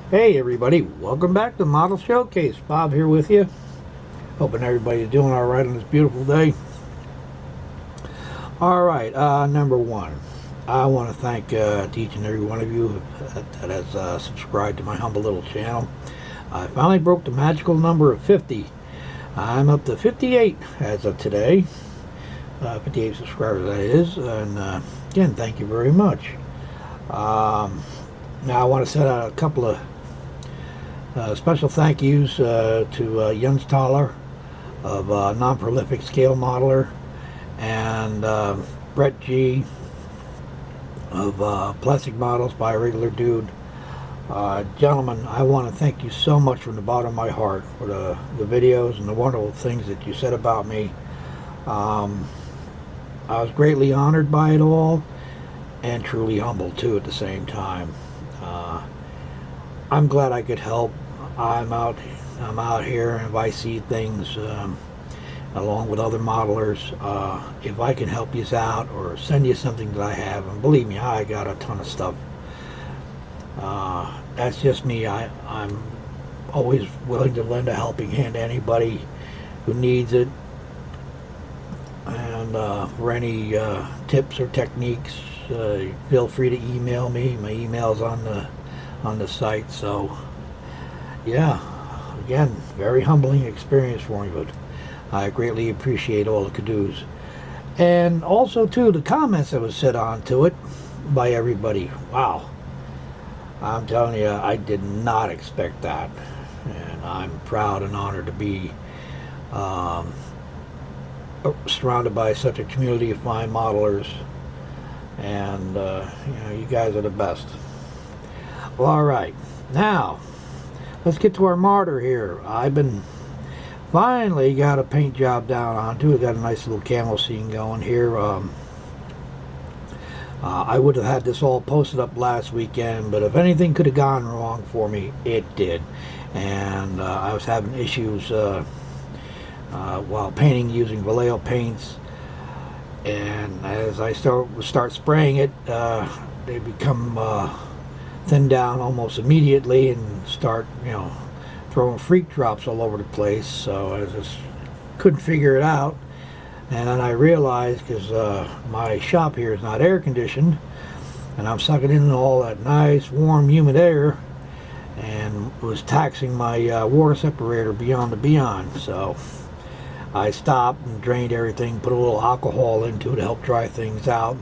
Hey everybody, welcome back to Model Showcase. Bob here with you. Hoping everybody's doing alright on this beautiful day. Alright, number one. I want to thank each and every one of you that has subscribed to my humble little channel. I finally broke the magical number of 50. I'm up to 58 as of today. 58 subscribers that is. And again, thank you very much. Now I want to set out a couple of special thank yous to Jens Thaler of Non-Prolific Scale Modeler and Brett G of Plastic Models by a Regular Dude. Gentlemen, I want to thank you so much from the bottom of my heart for the videos and the wonderful things that you said about me. I was greatly honored by it all and truly humbled too at the same time. I'm glad I could help. I'm out here, and if I see things along with other modelers, if I can help you out or send you something that I have, and believe me, I got a ton of stuff. That's just me. I'm always willing to lend a helping hand to anybody who needs it. And for any tips or techniques, feel free to email me. My email's on the site. So yeah, again, very humbling experience for me, but I greatly appreciate all the kudos. And also, too, the comments that was said on to it by everybody. Wow. I'm telling you, I did not expect that. And I'm proud and honored to be surrounded by such a community of fine modelers. And, you guys are the best. Well, all right. Now, let's get to our Marder here. I've been finally got a paint job down onto it. Got a nice little camo scene going here. I would have had this all posted up last weekend, but if anything could have gone wrong for me, it did. And I was having issues while painting using Vallejo paints. And as I start spraying it, they become thin down almost immediately and start, throwing freak drops all over the place. So I just couldn't figure it out. And then I realized, because my shop here is not air conditioned, and I'm sucking in all that nice, warm, humid air, and was taxing my water separator beyond the beyond. So I stopped and drained everything, put a little alcohol into it to help dry things out,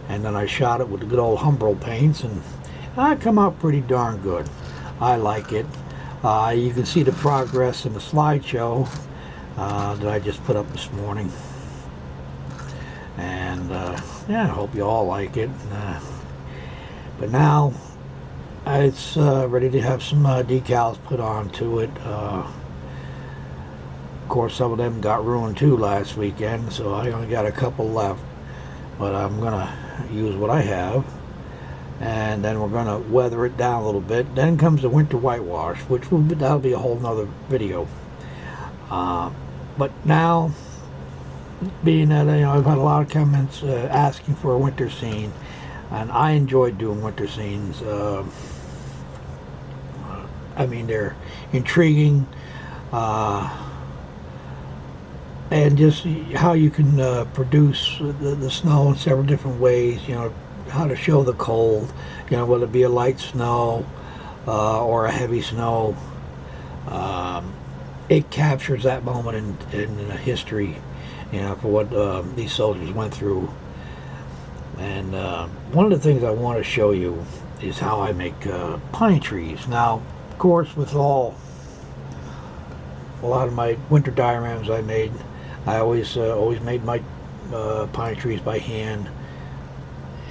and then I shot it with the good old Humbrol paints, and I come out pretty darn good. I like it. You can see the progress in the slideshow that I just put up this morning. And yeah, I hope you all like it. But now it's ready to have some decals put onto it. Of course, some of them got ruined too last weekend, so I only got a couple left. But I'm gonna use what I have, and then we're gonna weather it down a little bit. Then comes the winter whitewash, that'll be a whole nother video. But now, being that I've had a lot of comments asking for a winter scene, and I enjoy doing winter scenes. I mean, they're intriguing, and just how you can produce the snow in several different ways. How to show the cold. Whether it be a light snow or a heavy snow. It captures that moment in history, for what these soldiers went through. And one of the things I want to show you is how I make pine trees. Now, of course, with a lot of my winter dioramas I always made my pine trees by hand.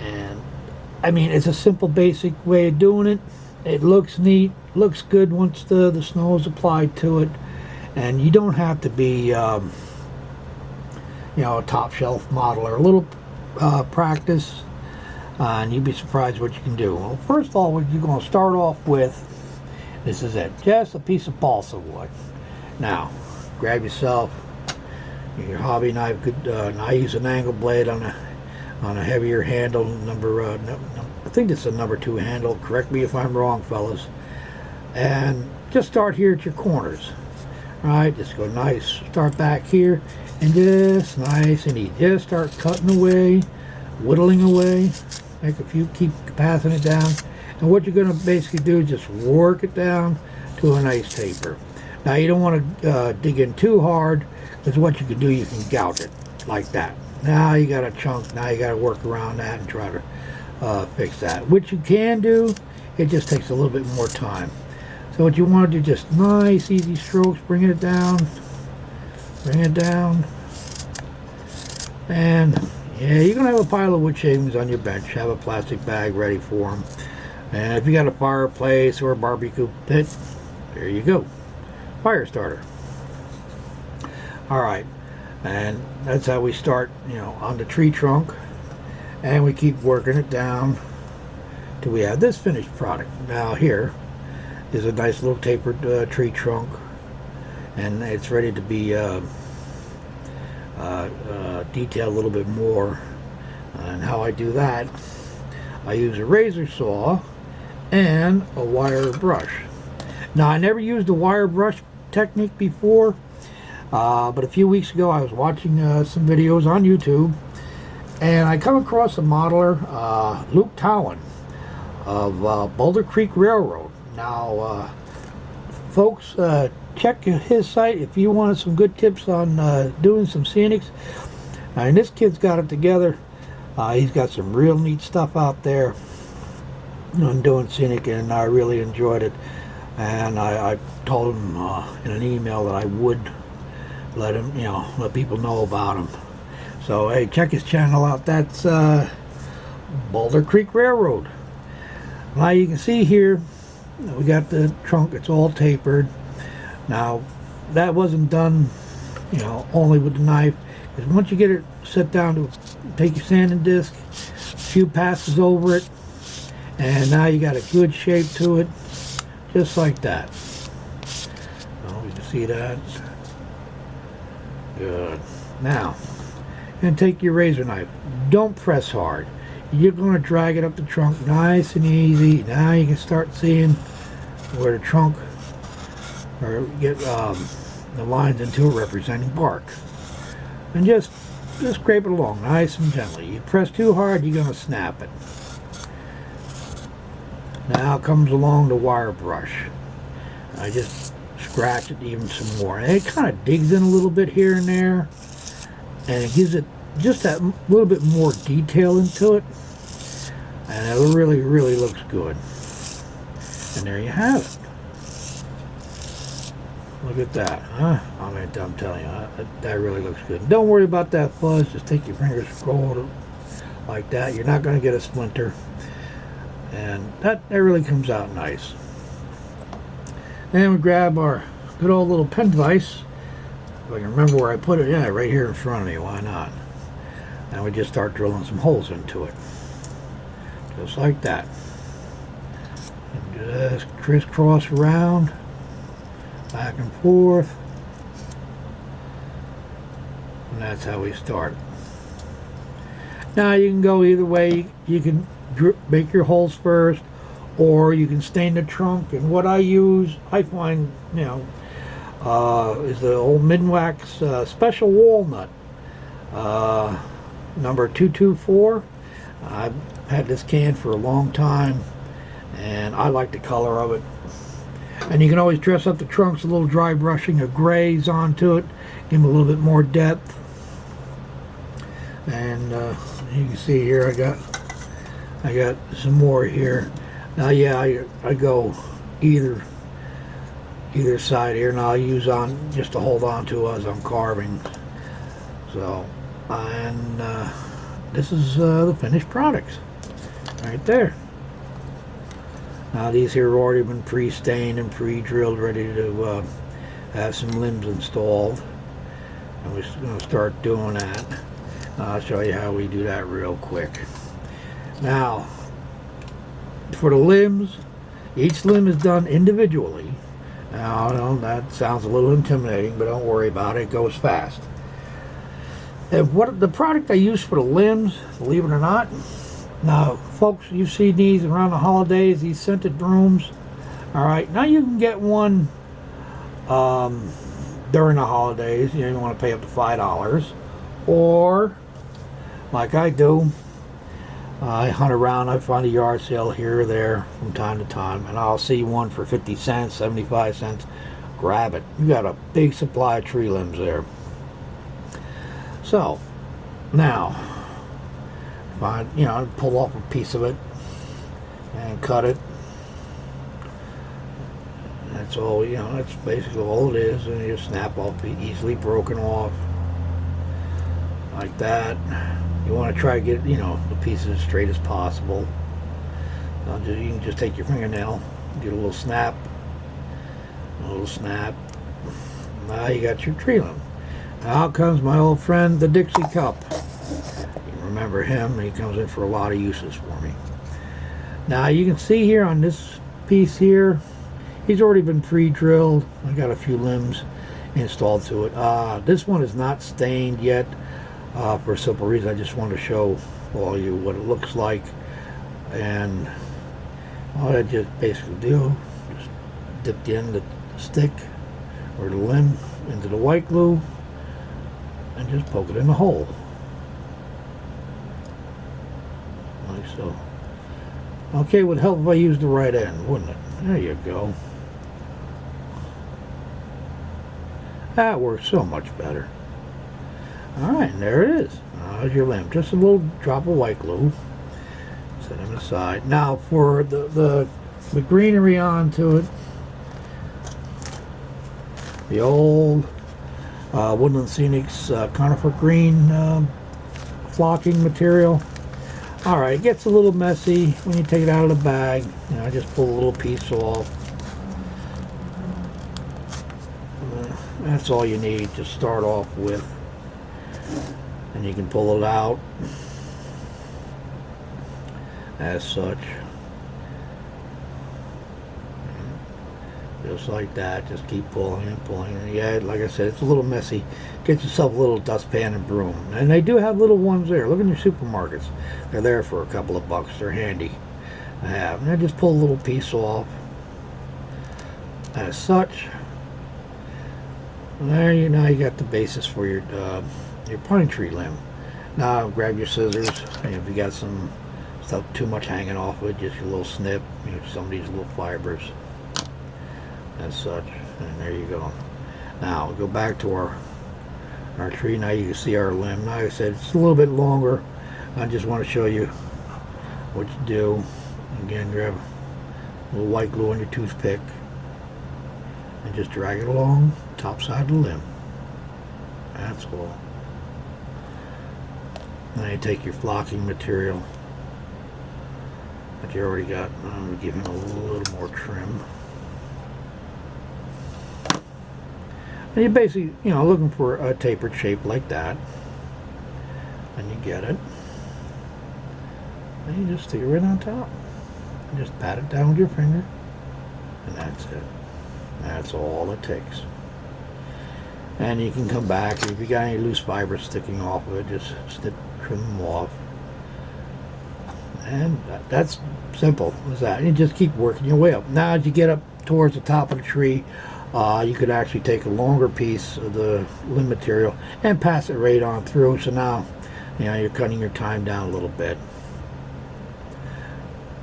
And I mean, it's a simple, basic way of doing it. It looks neat, looks good once the snow is applied to it. And you don't have to be, a top shelf modeler. A little practice, and you'd be surprised what you can do. Well, first of all, what you're going to start off with, this is it, just a piece of balsa wood. Now, grab yourself your hobby knife. I use an angle blade on a heavier handle, I think it's a number 2 handle. Correct me if I'm wrong, fellas. And just start here at your corners. All right, just go nice. Start back here and just nice and easy. Just start cutting away, whittling away. Make a few, keep passing it down. And what you're going to basically do is just work it down to a nice taper. Now you don't want to dig in too hard, because what you can do, you can gouge it like that. Now you got a chunk. Now you got to work around that and try to fix that. Which you can do. It just takes a little bit more time. So what you want to do, just nice, easy strokes, bring it down, and yeah, you're going to have a pile of wood shavings on your bench. Have a plastic bag ready for them. And if you got a fireplace or a barbecue pit, there you go. Fire starter. Alright, and that's how we start, on the tree trunk. And we keep working it down till we have this finished product. Now here is a nice little tapered tree trunk, and it's ready to be detailed a little bit more. And how I do that, I use a razor saw and a wire brush. Now I never used a wire brush technique before, but a few weeks ago I was watching some videos on YouTube, and I come across a modeler, Luke Towan of Boulder Creek Railroad. Now, folks, check his site if you wanted some good tips on doing some scenics. And this kid's got it together. He's got some real neat stuff out there on doing scenic, and I really enjoyed it. And I told him in an email that I would let him, let people know about him. So, hey, check his channel out. That's Boulder Creek Railroad. Now you can see here, we got the trunk, it's all tapered. Now, that wasn't done, only with the knife. Because once you get it set down to take your sanding disc, a few passes over it, and now you got a good shape to it, just like that. Oh, you can see that. Good. Now, and take your razor knife. Don't press hard. You're going to drag it up the trunk nice and easy. Now you can start seeing where the trunk, or get the lines into it representing bark. And just scrape it along nice and gently. You press too hard, you're going to snap it. Now comes along the wire brush. I just scratch it even some more. And it kind of digs in a little bit here and there, and it gives it just that little bit more detail into it, and it really, really looks good. And there you have it. Look at that, huh? I mean, I'm telling you, that really looks good. Don't worry about that fuzz. Just take your fingers, scroll it like that. You're not going to get a splinter, and that really comes out nice. Then we grab our good old little pen vise. If I can remember where I put it, yeah, right here in front of me. Why not? And we just start drilling some holes into it, just like that. And just crisscross around, back and forth, and that's how we start. Now you can go either way. You can make your holes first, or you can stain the trunk. And what I use, I find, is the old Minwax Special Walnut, number 224. I've had this can for a long time, and I like the color of it. And you can always dress up the trunks a little dry brushing of grays onto it, give them a little bit more depth. And you can see here I got some more here. Now, yeah, I go either side here, and I'll use on just to hold on to as I'm carving. So, and this is the finished products right there. Now these here have already been pre-stained and pre-drilled, ready to have some limbs installed. And we're going to start doing that. I'll show you how we do that real quick. Now, for the limbs, each limb is done individually. Now, I know that sounds a little intimidating, but don't worry about it. It goes fast. And what the product I use for the limbs, believe it or not, now, folks, you see these around the holidays, these scented brooms. Alright, now you can get one during the holidays. You know, you want to pay up to $5. Or, like I do, I hunt around, I find a yard sale here or there from time to time, and I'll see one for 50 cents, 75 cents. Grab it. You got a big supply of tree limbs there. So, now, pull off a piece of it and cut it. That's all, that's basically all it is. And you snap off, easily broken off. Like that. You want to try to get, the pieces as straight as possible. You can just take your fingernail, get a little snap. Now you got your tree limb. Now out comes my old friend, the Dixie Cup. You remember him, he comes in for a lot of uses for me. Now you can see here on this piece here, he's already been pre-drilled. I got a few limbs installed to it. This one is not stained yet, for a simple reason. I just want to show all you what it looks like. And all I just basically do, just dip the end of the stick or the limb into the white glue and just poke it in the hole. Like so. Okay, it would help if I used the right end, wouldn't it? There you go. That works so much better. Alright, and there it is. There's your limb. Just a little drop of white glue. Set him aside. Now for the greenery onto it, the old Woodland Scenics conifer green flocking material. Alright, it gets a little messy when you take it out of the bag. Just pull a little piece off. That's all you need to start off with. And you can pull it out as such. Just like that. Just keep pulling and pulling. And yeah, like I said, it's a little messy. Get yourself a little dustpan and broom. And they do have little ones there. Look in your supermarkets. They're there for a couple of bucks. They're handy to have. And I just pull a little piece off as such. There you now you got the basis for your pine tree limb. Now grab your scissors, and if you got some stuff too much hanging off of it, just a little snip, some of these little fibers as such, and there you go. Now go back to our tree. Now you can see our limb. Now, like I said, it's a little bit longer. I just want to show you what you do. Again, grab a little white glue on your toothpick and just drag it along the top side of the limb. That's all. Now you take your flocking material that you already got. I'm going to give him a little more trim. And you're basically, looking for a tapered shape like that. And you get it. And you just stick it right on top. And just pat it down with your finger. And that's it. That's all it takes. And you can come back. If you got any loose fibers sticking off of it, just trim them off. And that's simple as that. And you just keep working your way up. Now as you get up towards the top of the tree, you could actually take a longer piece of the limb material and pass it right on through. So now, you're cutting your time down a little bit.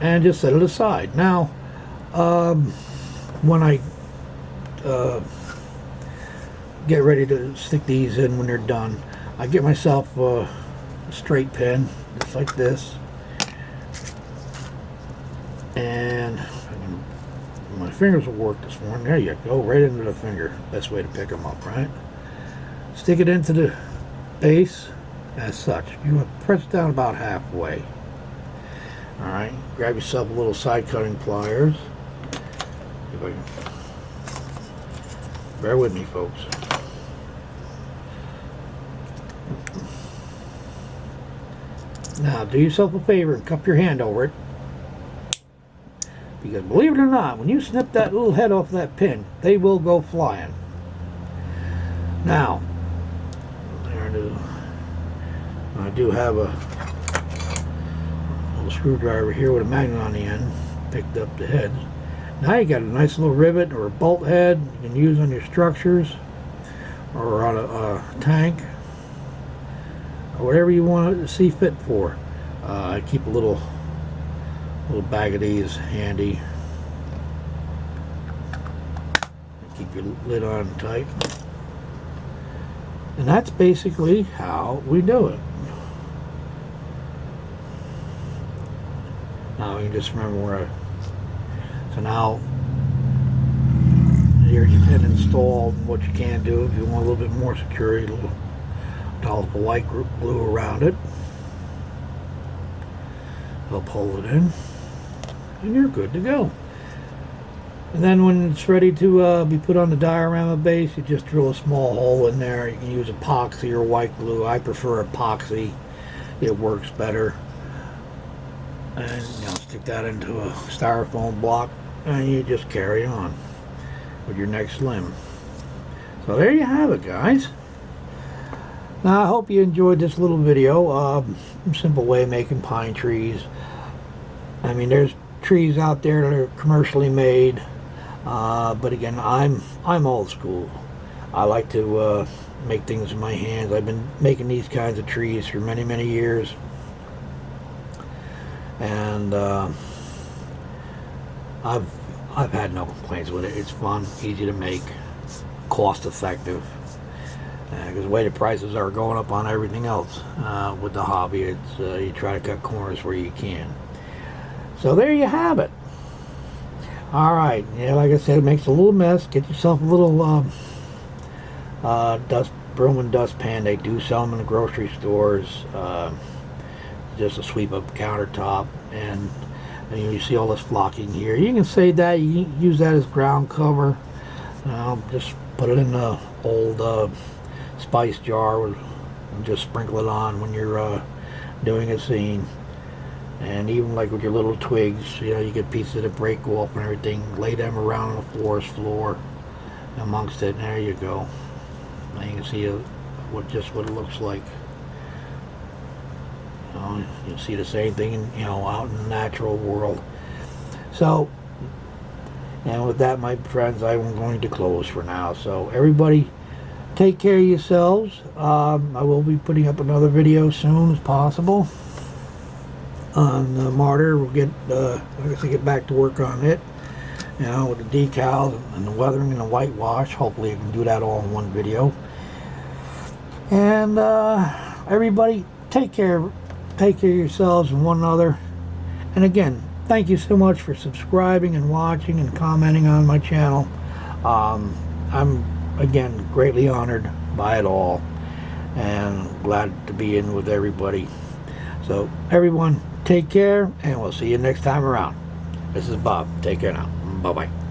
And just set it aside. Now, when I get ready to stick these in when they're done, I get myself a straight pin, just like this. And my fingers will work this morning. There you go, right into the finger. Best way to pick them up, right? Stick it into the base as such. You want to press it down about halfway. Alright, grab yourself a little side cutting pliers. If I can. Bear with me, folks. Now, do yourself a favor and cup your hand over it. Because believe it or not, when you snip that little head off that pin, they will go flying. Now, there it is. I do have a little screwdriver here with a magnet on the end. Picked up the head. Now you got a nice little rivet or a bolt head you can use on your structures or on a tank, or whatever you want to see fit for. I keep a little bag of these handy. Keep your lid on tight. And that's basically how we do it. Now you can just remember where so now here's your pin installed, and what you can do if you want a little bit more security, a little dollop of white glue around it. Help hold it in, and you're good to go. And then when it's ready to be put on the diorama base, you just drill a small hole in there. You can use epoxy or white glue. I prefer epoxy. It works better. And stick that into a styrofoam block, and you just carry on with your next limb. So there you have it, guys. Now I hope you enjoyed this little video. Simple way of making pine trees. I mean, there's trees out there that are commercially made, but again, I'm old school. I like to make things in my hands. I've been making these kinds of trees for many years, and I've had no complaints with it. It's fun, easy to make, cost effective. Because the way the prices are going up on everything else with the hobby, it's you try to cut corners where you can. So there you have it. All right, yeah, like I said, it makes a little mess. Get yourself a little broom and dustpan. They do sell them in the grocery stores. Just to sweep up the countertop, and you see all this flocking here. You can save that. You can use that as ground cover. Just put it in the old spice jar and just sprinkle it on when you're doing a scene. And even like with your little twigs, you get pieces that break off and everything, lay them around on the forest floor amongst it, and there you go. Now you can see what it looks like. You'll see the same thing out in the natural world. So, and with that, my friends, I'm going to close for now. So everybody, take care of yourselves. I will be putting up another video soon as possible on Marder. We'll get back to work on it, with the decals and the weathering and the whitewash. Hopefully I can do that all in one video. And everybody, take care of yourselves and one another. And again, thank you so much for subscribing and watching and commenting on my channel. I'm again greatly honored by it all, and glad to be in with everybody. So everyone, take care, and we'll see you next time around. This is Bob. Take care now. Bye bye.